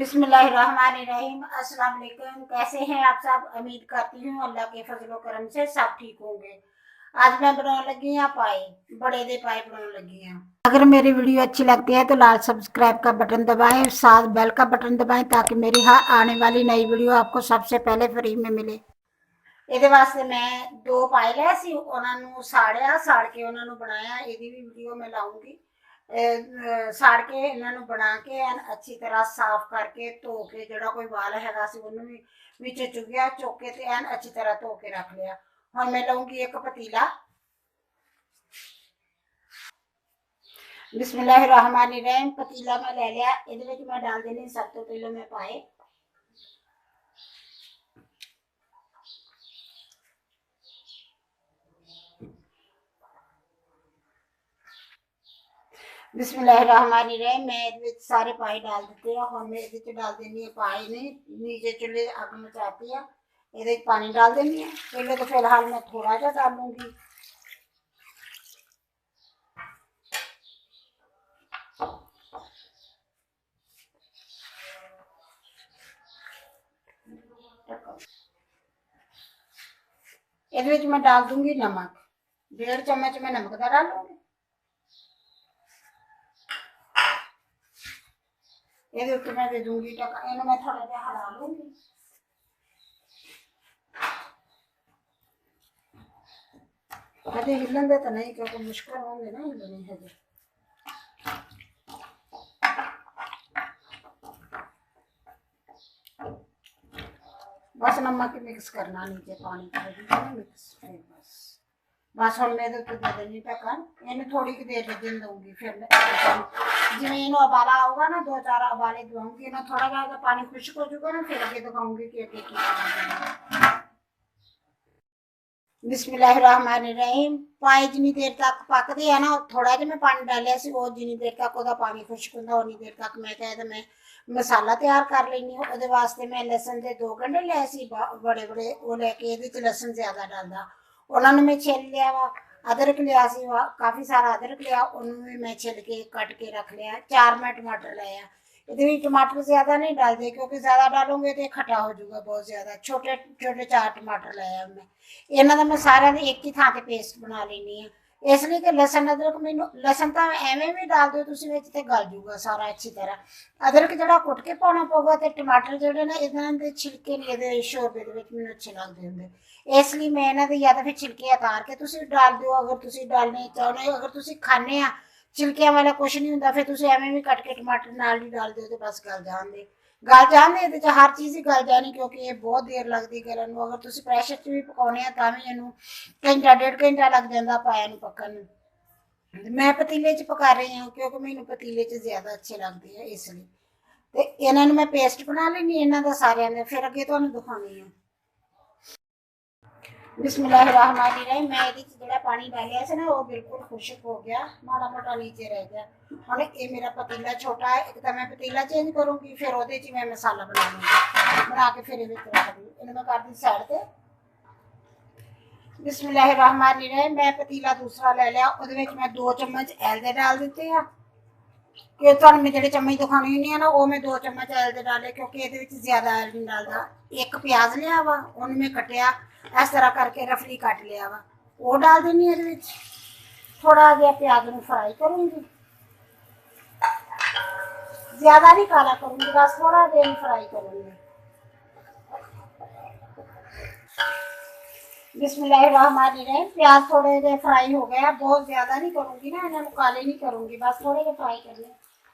बिस्मिल्लाहिर्रहमानिर्रहीम। अस्सलाम वालेकुम। कैसे हैं आप सब? उम्मीद करती हूँ अल्लाह के फजलो करम से सब ठीक होंगे। आज मैं बनाने लगी हूँ पाए, बड़े दे पाए बनाने लगी हूँ। अगर मेरी वीडियो अच्छी लगती है तो लाल सब्सक्राइब का बटन दबाएं, साथ बेल का बटन दबाएं ताकि मेरी आने वाली नई वीडियो आपको सबसे पहले फ्री में मिले। ਇਹਦੇ ਵਾਸਤੇ मैं दो पाए ਲਿਆ ਸੀ, ਉਹਨਾਂ ਨੂੰ ਸਾੜਿਆ, ਸਾੜ ਕੇ ਉਹਨਾਂ ਨੂੰ ਬਣਾਇਆ। ਇਹਦੀ ਵੀ ਵੀਡੀਓ ਮੈਂ ਲਾਉਂਗੀ। ਸਾੜ ਕੇ ਇਹਨਾਂ ਨੂੰ ਬਣਾ ਕੇ ਅੱਛੀ ਤਰ੍ਹਾਂ ਸਾਫ਼ ਕਰਕੇ ਧੋ ਕੇ, ਜਿਹੜਾ ਕੋਈ ਵਾਲ ਹੈਗਾ ਸੀ ਉਹਨੂੰ ਵੀ ਵਿੱਚ ਚੁਗਿਆ, ਚੁੱਕ ਕੇ ਤੇ ਐਨ ਅੱਛੀ ਤਰ੍ਹਾਂ ਧੋ ਕੇ ਰੱਖ ਲਿਆ। ਹੁਣ ਮੈਂ ਲਊਂਗੀ ਇੱਕ ਪਤੀਲਾ। बिस्मिल्लाहिर्रहमानिर्रहीम। पतीला मैं ले लिया, ਇਹਦੇ ਵਿੱਚ मैं डाल देनी सब तो पहले मैं पाए। बिस्मिल्लाहिर्रहमानिर्रहीम। मैं ਇਹਦੇ ਵਿੱਚ ਸਾਰੇ ਪਾਏ डाल ਦਿੱਤੇ ਆ। ਹੁਣ ਮੈਂ ਇਹਦੇ ਵਿੱਚ डाल देनी है पाए ने नीचे चूल्हे अग मचाती है। ਇਹਦੇ ਵਿੱਚ पानी डाल देनी है। पहले तो फिलहाल मैं थोड़ा सा डालूंगी। ਇਹਦੇ ਵਿੱਚ मैं डाल दूंगी नमक। 1.5 चम्मच मैं नमक का डालूंगी। ਇਹਦੇ ਉੱਤੇ मैं दे दूंगी ढक्कन। ਇਹਨੂੰ मैं थोड़ा ਜਿਹਾ ਹਿਲਾ लूंगी। हजे हिलन दे तो नहीं, क्योंकि मुश्किल होंगे ना हिलने हजे। बस नमक मिक्स करना, नीचे पानी मिक्स, फिर बस हम मैं दे देनी ढक्कन। इन्हें थोड़ी की देर दिन दूंगी। फिर जिमें इन्हें उबाला होगा ना, 2-4 उबाले दूंगी। इन्हें थोड़ा ज़्यादा पानी खुश्क हो चुका ना, फिर आगे दिखाऊंगी कि बिस्मिल्लाहिर्रहमानिर्रहीम। पाए जिनी देर तक पकते हैं ना, थोड़ा जिहा मैं पानी डालिया सी, वो जिनी देर तक वह पानी खुश्क होंदा उन्नी देर तक मैं कहता मैं मसाला तैयार कर लैनी हूँ। वो वास्ते मैं लसन के 2 गंढे लिया सी, बड़े बड़े वो लैके ये लसन ज्यादा डालदा, उन्होंने मैं छिल लिया वा। अदरक लिया सी, काफ़ी सारा अदरक लिया, उन्होंने भी मैं छिल के कट के रख लिया। 4 मैं टमाटर लिया। ये टमाटर ज्यादा नहीं डालते, क्योंकि ज्यादा डालोगे तो खट्टा हो जाएगा बहुत ज्यादा। छोटे छोटे 4 टमाटर लाया मैं। इन्हों का मैं सारे एक ही थां ते पेस्ट बना लेनी है, इसलिए कि लसन अदरक मैनू लसन तो एवें भी डाल दो तुसीं विच ते गल जूगा सारा अच्छी तरह। अदरक जिहड़ा कुट के पाना पऊगा, ते टमाटर जिहड़े ने इन्हां दे छिलके नहीं इहदे शोरबे दे विच मैनूं अच्छे लगदे हुंदे, इसलिए मैं इन्हां दे या तां फिर छिलके उतार के तुसीं डाल दिओ। अगर तुसीं डालने चाहुंदे, अगर तुसीं खाने आ छिलकियां वाला कुछ नहीं हुंदा, फिर तुसीं एवें भी कट के टमाटर नाल ही डाल दिओ, ते बस गल जांदे। गल जाने ये हर चीज़ ही गल जानी, क्योंकि ये बहुत देर लगती गलन। अगर तुम प्रैशर च भी पकाने तो भी इनू घंटा 1.5 घंटा लग जाता पाया पकन। मैं पतीले च पका रही हूँ, क्योंकि मैनू पतीले च ज्यादा अच्छे लगते हैं, इसलिए तो इन्हों मैं पेस्ट बना लेनी इन्हों का सारे। फिर अगे तुहानू दिखानी है। बिस्मिल्लाहिर्रहमानिर्रहीम। मैं ये जो पानी डालिया से ना, वो बिल्कुल खुश्क हो गया, माड़ा मोटा नीचे रह गया। हम ये मेरा पतीला छोटा है, एक तो मैं पतीला चेंज करूँगी, फिर वो मैं मसाला बना लूँगी, बना के फिर रख दी। इन्हें मैं कर दी साइड से। बिस्मिल्लाहिर्रहमानिर्रहीम। मैं पतीला दूसरा ले लिया, वो मैं 2 चम्मच एल दे डाल दिते हैं। कि तुहानू मैं जो चम्मच दिखानी हुंदी है ना, वो मैं 2 चम्मच एल दे डाले, क्योंकि ये ज्यादा एल नहीं डालता। एक प्याज लिया वा, उन्हें मैं कटिया इस तरह करके रफली कट लिया वा, वो डाल देनी है। थोड़ा जहा प्याज में फ्राई करूँगी, ज्यादा नहीं काला करूँगी, बस थोड़ा जहा फ्राई करूँगी। बिस्मिल्लाहिर्रहमानिर्रहीम। प्याज थोड़े जे फ्राई हो गया, बहुत ज्यादा नहीं करूँगी ना, इन्होंने काले नहीं करूँगी, बस थोड़े जे फ्राई करने।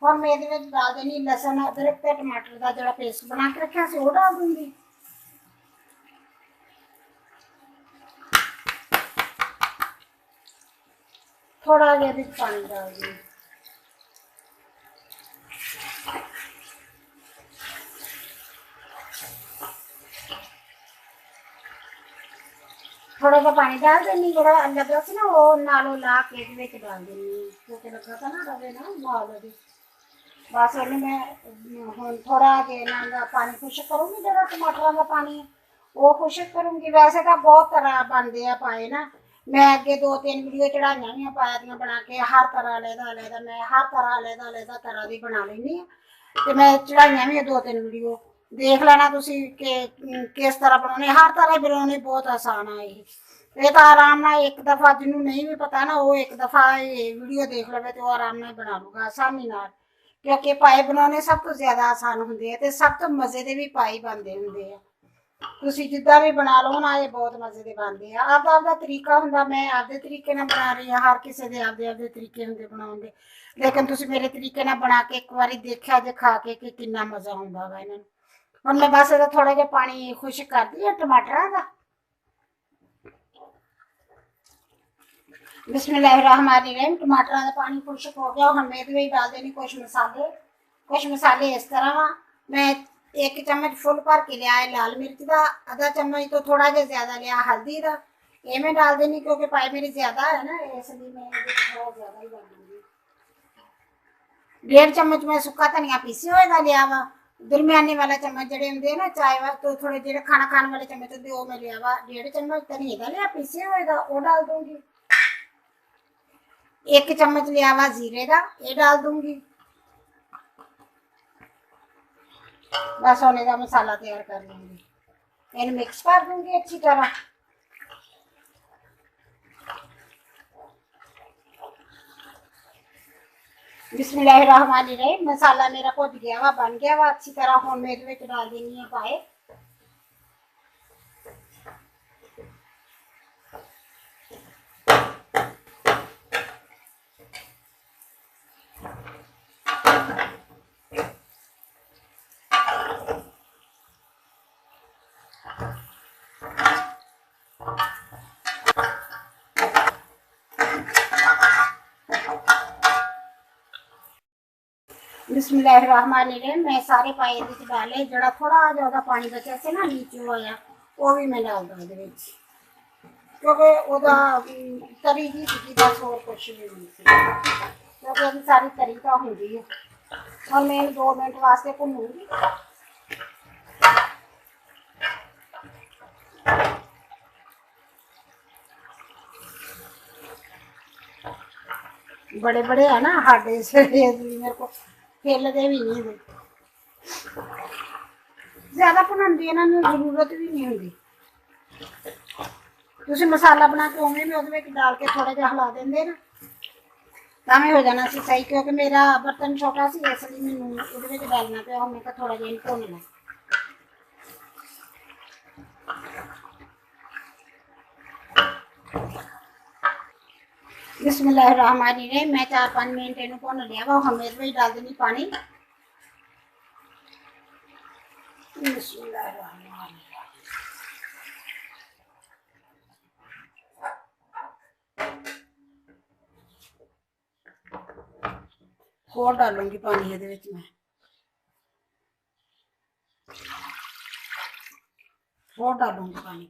और मैं ये डाल देनी लसन अदरक ते टमाटर का जो पेस्ट बना के रखा से वो डाल दूँगी। थोड़ा जहा पानी डाल दूँगी। थोड़ा सा पानी डाल देनी, जो लगा से ना वो नालों ला के डाल देनी, क्योंकि लगा था ना रवे ना नाल। बस इन्हें मैं हम थोड़ा जो पानी खुश्क करूँगी, जो टमाटर का पानी वो खुश्क करूँगी। वैसे तो बहुत तरह बनते हैं पाए ना, मैं अगे 2-3 वीडियो चढ़ाई हुई पाए दियाँ बना के, हर तरह अलहदा अलहदा मैं हर तरह अलहदा अलहदा तरह की बना लेनी है। ਤੇ ਮੈਂ ਚੜਾਈਆਂ ਵੀ 2-3 ਵੀਡੀਓ ਦੇਖ ਲੈਣਾ ਤੁਸੀਂ ਕਿ ਕਿਸ ਤਰ੍ਹਾਂ ਬਣਾਉਣੇ। ਹਰ ਤਰ੍ਹਾਂ ਬਣਾਉਣੇ ਬਹੁਤ ਆਸਾਨ ਆ। ਇਹ ਤਾਂ ਆਰਾਮ ਨਾਲ ਇੱਕ ਦਫਾ ਜਿਹਨੂੰ ਨਹੀਂ ਵੀ ਪਤਾ ਨਾ ਉਹ ਇੱਕ ਦਫਾ ਇਹ ਵੀਡੀਓ ਦੇਖ ਲਵੇ ਤੇ ਉਹ ਆਰਾਮ ਨਾਲ ਬਣਾ ਲੂਗਾ ਆਸਾਨੀ ਨਾਲ, ਕਿਉਂਕਿ ਪਾਏ ਬਣਾਉਣੇ ਸਭ ਤੋਂ ਜ਼ਿਆਦਾ ਆਸਾਨ ਹੁੰਦੇ ਆ ਤੇ ਸਭ ਤੋਂ ਮਜ਼ੇ ਦੇ ਵੀ ਪਾਏ ਬਣਦੇ ਹੁੰਦੇ ਆ। ਤੁਸੀਂ ਜਿੱਦਾਂ ਵੀ ਬਣਾ ਲਓ ਨਾ ਇਹ ਬਹੁਤ ਮਜ਼ੇ ਦੇ ਬਣਦੇ ਆ। ਆਪਦਾ ਆਪਦਾ ਤਰੀਕਾ ਹੁੰਦਾ, ਮੈਂ ਆਪਦੇ ਤਰੀਕੇ ਨਾਲ ਬਣਾ ਰਹੀ ਹਾਂ, ਹਰ ਕਿਸੇ ਦੇ ਆਪਦੇ ਆਪਦੇ ਤਰੀਕੇ ਹੁੰਦੇ ਬਣਾਉਣ ਦੇ, ਲੇਕਿਨ ਤੁਸੀਂ ਮੇਰੇ ਤਰੀਕੇ ਨਾਲ ਬਣਾ ਕੇ ਇੱਕ ਵਾਰੀ ਦੇਖਿਆ ਜੇ ਖਾ ਕੇ ਕਿ ਕਿੰਨਾ ਮਜ਼ਾ ਹੁੰਦਾ ਵਾ ਇਹਨਾਂ ਨੂੰ। ਹੁਣ ਮੈਂ ਬਸ ਇਹਦਾ ਥੋੜਾ ਜਿਹਾ ਪਾਣੀ ਖੁਸ਼ਕ ਕਰਦੀ ਆ ਟਮਾਟਰਾਂ ਦਾ। बिस्मिल्लाहिर्रहमानिर्रहीम। टमाटर का पानी खुश्क हो गया। हम मैं डाल देनी कुछ मसाले इस तरह वा। मैं 1 चम्मच फुल भर के लिया है लाल मिर्च का, आधा चम्मच तो थोड़ा जिहा ज्यादा लिया हल्दी का, ये मैं डाल देनी क्योंकि पाई मेरी ज्यादा है ना, इसलिए मैं थोड़ा ज्यादा ही डाल दूंगी। 1.5 चम्मच मैं सुक्का धनिया पीसे हुए का लिया वा। दरमियाने वाला चम्मच जोड़े होंगे ना चाय वा तो थोड़े जो खाना खाने वाले चम्मच होंगे वो मैं लिया वा। 1.5 चम्मच धनिया का लिया पीसे हुए का, वो डाल दूंगी। 1 चम्मच लिया हुआ जीरे का, ये डाल दूंगी। बस होने का मसाला तैयार कर लूंगी। इन मिक्स कर दूंगी अच्छी तरह। बिस्मिल्लाहिर्रहमानिर्रहीम। मसाला मेरा भुज गया वा, बन गया वा अच्छी तरह। हुण मैं इहदे विच डाल देनी है पाए। बिस्मिल्लाहिर्रहमानिर्रहीम। मैं सारे पाए डाले, जरा थोड़ा ज्यादा पानी बचा से ना नीचे आया वो भी मैं डाल दूँ क्योंकि वह तरी ही सी, बस और कुछ भी नहीं सी, क्योंकि सारी तरी तो होंगी है। और मैं 2 मिनट वास्ते भुनूंगी। बड़े बड़े है ना हाडे मेरे को हिलते भी नहीं दे, ज्यादा भुनन की इन्होंने जरूरत भी नहीं होंगी। तुम मसाला बना के उमें भी उहदे डाल के थोड़ा जिहा हिला देंगे ना तां हो जाना सी सही, क्योंकि मेरा बर्तन छोटा सी इसलिए मैनूं इहदे डालना पिया। मैं थोड़ा जिहा भुनना। बिस्मिल्लाहिर्रहमानिर्रहीम। मैं 4-5 मिनट इन्हूं भुन लिया वा। हम इहदे विच डाल देनी पानी। बिस्मिल्लाहिर्रहमानिर्रहीम। होर डालूंगी पानी इहदे विच मैं, होर डालूंगी पानी।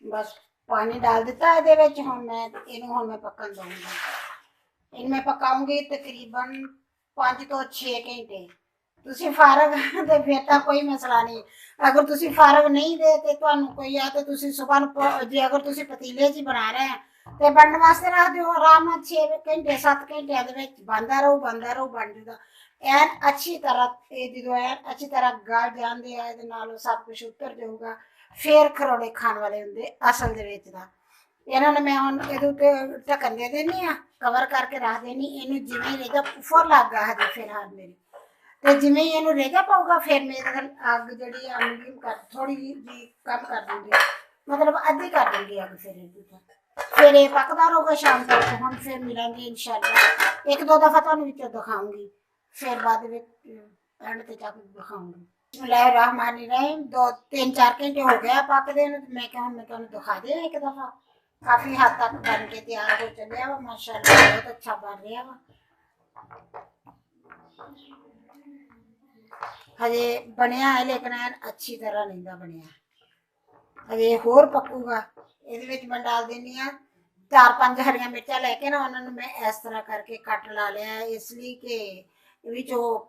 बस पानी डाल दिता है। हुण मैं पकन दूंगी। इन मैं पकाऊंगी तकरीबन 5 तो 6 घंटे। तुसी फारग तो फिर तो कोई मसला नहीं। अगर तुसी फारग नहीं दे तो तुहानू कोई आ तो तुसी सुबह जे अगर तुसी पतीले च बना रहे हैं तो बनने वास्ते रख दो आराम नाल 6 घंटे 7 घंटे बनता रहू बन जूगा। एन अच्छी तरह जो है अच्छी तरह गल जाते हैं, सब कुछ उतर जाऊगा। फिर खरौड़े खाने वाले होंगे असल इन्होंने मैं हम ये ढक्कन दे देनी आ, कवर करके रख देनी। इनू जिमें रेगा फुल अग आ हजे फिलहाल मेरी, तो जिमें ही इनू रेगा पाऊगा फिर मेरे अग जी मीडियम कर थोड़ी जी कम कर दूंगी, मतलब अद्धी कर दूंगी अग। फिर ये पकता रहूगा शाम तक। हम फिर मिलेंगे इंशाल्लाह। 1-2 दफा तुहानू विच दिखाऊंगी, फिर बाद एंड ते जाके दिखाऊंगी। बिस्मिल्लाहिर्रहमानिर्रहीम। 2-3-4 घंटे हो गया पकदे नूं, मैं क्या मैं तुहानू दिखा दे एक दफा। काफी हद तक बन के तैयार हो चलिया वा माशाअल्लाह, बहुत अच्छा बन रहा वा। हजे बनया है लेकिन अच्छी तरह नहीं दा बनया, हजे होर पकूगा। ये मैं डाल देनी आ 4-5 हरिया मिर्चा लैके ना उन्होंने मैं इस तरह करके कट ला लिया, इसलिए कि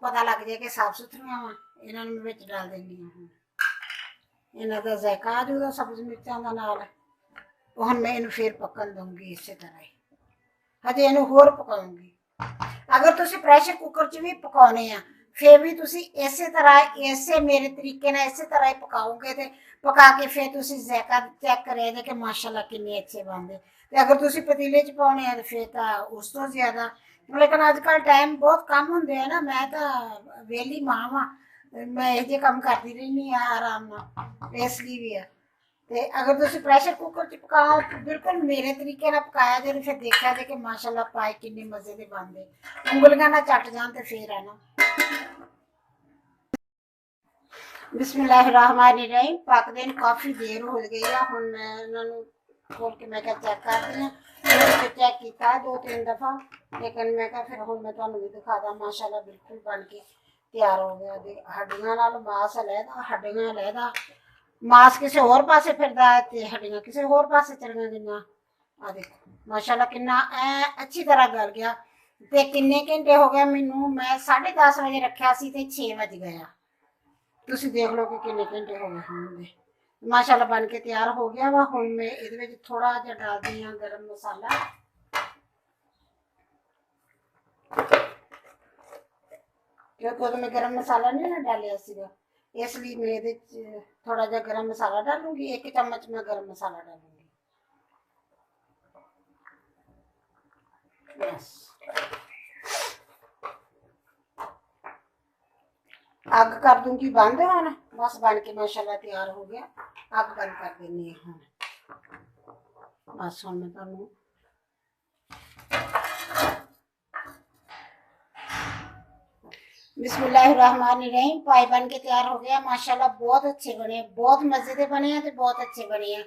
पता लग जाए कि साफ सुथरिया वा। इन्होंने मैं डाल देनी हूँ। ਇਹਨਾਂ ਦਾ ਜ਼ਾਇਕਾ ਆ ਜਾਊਗਾ ਸਬਜ਼ ਮਿਰਚਾਂ ਦਾ ਨਾਲ। ਹੁਣ ਮੈਂ ਇਹਨੂੰ ਫਿਰ ਪੱਕਣ ਦਊਂਗੀ ਇਸੇ ਤਰ੍ਹਾਂ ਹੀ, ਹਜੇ ਇਹਨੂੰ ਹੋਰ ਪਕਾਉਂਗੀ। ਅਗਰ ਤੁਸੀਂ ਪ੍ਰੈਸ਼ਰ ਕੁੱਕਰ 'ਚ ਵੀ ਪਕਾਉਣੇ ਆ ਫਿਰ ਵੀ ਤੁਸੀਂ ਇਸੇ ਤਰ੍ਹਾਂ, ਇਸੇ ਮੇਰੇ ਤਰੀਕੇ ਨਾਲ ਇਸੇ ਤਰ੍ਹਾਂ ਹੀ ਪਕਾਓਗੇ ਤੇ ਪਕਾ ਕੇ ਫਿਰ ਤੁਸੀਂ ਜ਼ਾਇਕਾ ਚੈੱਕ ਕਰਿਆ ਜੇ ਕਿ ਮਾਸ਼ਾਅੱਲਾ ਕਿੰਨੇ ਅੱਛੇ ਬਣਦੇ। ਤੇ ਅਗਰ ਤੁਸੀਂ ਪਤੀਲੇ 'ਚ ਪਾਉਣੇ ਆ ਤੇ ਫਿਰ ਤਾਂ ਉਸ ਤੋਂ ਜ਼ਿਆਦਾ। ਲੇਕਿਨ ਅੱਜ ਕੱਲ੍ਹ ਟਾਈਮ ਬਹੁਤ ਕਮ ਹੁੰਦੇ ਆ ਨਾ, ਮੈਂ ਤਾਂ ਵਿਹਲੀ ਮਾਂ ਵਾਂ, ਮੈਂ ਇਹ ਜਿਹੇ ਕੰਮ ਕਰਦੀ ਰਹਿੰਦੀ ਆ ਆਰਾਮ ਨਾਲ, ਇਸ ਲਈ ਵੀ ਆ। ਤੇ ਅਗਰ ਤੁਸੀਂ ਪ੍ਰੈਸ਼ਰ ਕੁੱਕਰ 'ਚ ਪਕਾਓ ਬਿਲਕੁਲ ਮੇਰੇ ਤਰੀਕੇ ਨਾਲ ਪਕਾਇਆ ਜੇ, ਫਿਰ ਦੇਖਿਆ ਜੇ ਕਿ ਮਾਸ਼ਾਅੱਲਾ ਪਾਏ ਕਿੰਨੇ ਮਜ਼ੇ ਦੇ ਬਣਦੇ, ਉਂਗਲੀਆਂ ਨਾਲ ਚੱਟ ਜਾਣ ਤੇ ਫਿਰ ਆ ਨਾ। बिस्मिल्लाहिर्रहमानिर्रहीम। पकदे ਨੂੰ ਕਾਫੀ ਦੇਰ ਹੋ ਗਈ ਆ। ਹੁਣ ਮੈਂ ਇਹਨਾਂ ਨੂੰ ਖੋਲ ਕੇ ਮੈਂ ਕਿਹਾ ਚੈੱਕ ਕਰਦੀ ਹਾਂ। ਮੈਂ ਚੈੱਕ ਕੀਤਾ 2-3 ਦਫਾ, ਲੇਕਿਨ ਮੈਂ ਕਿਹਾ ਫਿਰ ਹੁਣ ਮੈਂ ਤੁਹਾਨੂੰ ਵੀ ਦਿਖਾਦਾ। ਮਾਸ਼ਾਅੱਲਾ ਬਿਲਕੁਲ ਬਣ ਕੇ ਤਿਆਰ ਹੋ ਗਿਆ। ਦੇ ਹੱਡੀਆਂ ਨਾਲ ਮਾਸ ਲਹਿਦਾ, ਹੱਡੀਆਂ ਲਹਿਦਾ, ਮਾਸ ਕਿਸੇ ਹੋਰ ਪਾਸੇ ਫਿਰਦਾ ਹੈ ਤੇ ਹੱਡੀਆਂ ਕਿਸੇ ਹੋਰ ਪਾਸੇ ਚਲੀਆਂ ਗਈਆਂ। ਆ ਦੇਖੋ ਮਾਸ਼ਾਅੱਲਾ ਕਿੰਨਾ ਅੱਛੀ ਤਰ੍ਹਾਂ ਗਲ ਗਿਆ। ਤੇ ਕਿੰਨੇ ਘੰਟੇ ਹੋ ਗਏ ਮੈਨੂੰ, ਮੈਂ 10:30 ਵਜੇ ਰੱਖਿਆ ਸੀ ਤੇ 6 ਵਜ ਗਏ ਆ। ਤੁਸੀਂ ਦੇਖ ਲਓ ਕਿ ਕਿੰਨੇ ਘੰਟੇ ਹੋ ਗਏ ਹੋਣਗੇ। ਮਾਸ਼ਾਅੱਲਾ ਬਣ ਕੇ ਤਿਆਰ ਹੋ ਗਿਆ ਵਾ। ਹੁਣ ਮੈਂ ਇਹਦੇ ਵਿੱਚ ਥੋੜਾ ਜਿਹਾ ਡਾਲਦੀ ਹਾਂ ਗਰਮ ਮਸਾਲਾ, ਕਿਉਂਕਿ ਉਦੋਂ ਮੈਂ ਗਰਮ ਮਸਾਲਾ ਨਹੀਂ ਨਾ ਡਾਲਿਆ ਸੀਗਾ, ਇਸ ਲਈ ਮੈਂ ਇਹਦੇ 'ਚ ਥੋੜਾ ਜਿਹਾ ਗਰਮ ਮਸਾਲਾ ਡਾਲੂੰਗੀ। 1 ਚਮਚ ਮੈਂ ਗਰਮ ਮਸਾਲਾ ਡਾਲੂੰਗੀ ਬਸ। ਅੱਗ ਕਰ ਦੂੰਗੀ ਬੰਦ। ਹੁਣ ਬਸ ਬਣ ਕੇ ਮਾਸ਼ਾਅੱਲਾ ਤਿਆਰ ਹੋ ਗਿਆ। ਅੱਗ ਬੰਦ ਕਰ ਦਿੰਨੀ ਹਾਂ ਹੁਣ ਬਸ। ਹੁਣ ਮੈਂ ਤੁਹਾਨੂੰ बिस्मिल्लाहिर्रहमानिर्रहीम। पाई बन के तैयार हो गया माशाअल्लाह। बहुत अच्छे बने, बहुत मजे के बने हैं, बहुत अच्छे बने हैं।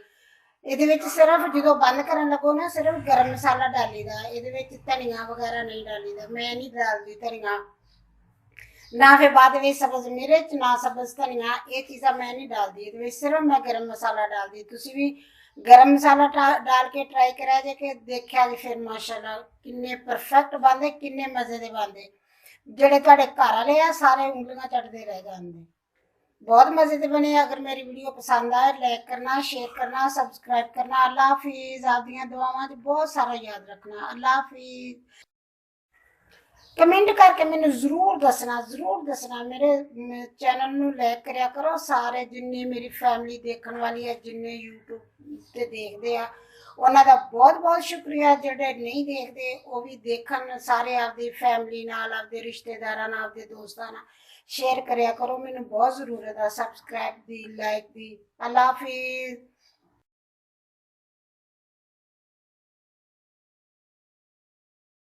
ये सिर्फ जो बंद कर लगो ना सिर्फ गर्म मसाला डाली दा, ये धनिया वगैरह नहीं डाली दा, मैं नहीं डालती धनिया ना, फिर बाद में सब्ज मिर्च ना सब्ज धनिया, ये चीज़ा मैं नहीं डालती। ये सिर्फ मैं गर्म मसाला डालती। तुसी भी गर्म मसाला डाल के ट्राई करा जे कि देखा जे फिर माशाअल्लाह किन्ने परफेक्ट बनते, किन्ने मजे के बनते। ਜਿਹੜੇ ਤੁਹਾਡੇ ਘਰ ਵਾਲੇ ਆ ਸਾਰੇ ਉਂਗਲੀਆਂ ਚੱਟਦੇ ਰਹਿ ਜਾਂਦੇ। बहुत मजे के बने। अगर मेरी वीडियो पसंद आए लाइक करना, शेयर करना, सब्सक्राइब करना। अल्लाह हाफिज। आपदियां दुआवां च बहुत सारा याद रखना। अल्लाह हाफिज। कमेंट करके मैंने जरूर दसना। मेरे चैनल ਨੂੰ ਲਾਈਕ ਕਰਿਆ ਕਰੋ ਸਾਰੇ ਜਿੰਨੇ ਮੇਰੀ ਫੈਮਿਲੀ ਦੇਖਣ ਵਾਲੀ ਹੈ, ਜਿੰਨੇ YouTube ਤੇ ਦੇਖਦੇ ਆ ਉਹਨਾਂ ਦਾ ਬਹੁਤ ਬਹੁਤ ਸ਼ੁਕਰੀਆ। ਜਿਹੜੇ ਨਹੀਂ ਦੇਖਦੇ ਉਹ ਵੀ ਦੇਖਣ, ਸਾਰੇ ਆਪਦੀ ਫੈਮਿਲੀ ਨਾਲ, ਆਪਦੇ ਰਿਸ਼ਤੇਦਾਰਾਂ ਨਾਲ, ਆਪਦੇ ਦੋਸਤਾਂ ਨਾਲ शेयर करिया करो। मैनू बहुत जरूरत है subscribe the, like the. Allah Hafiz.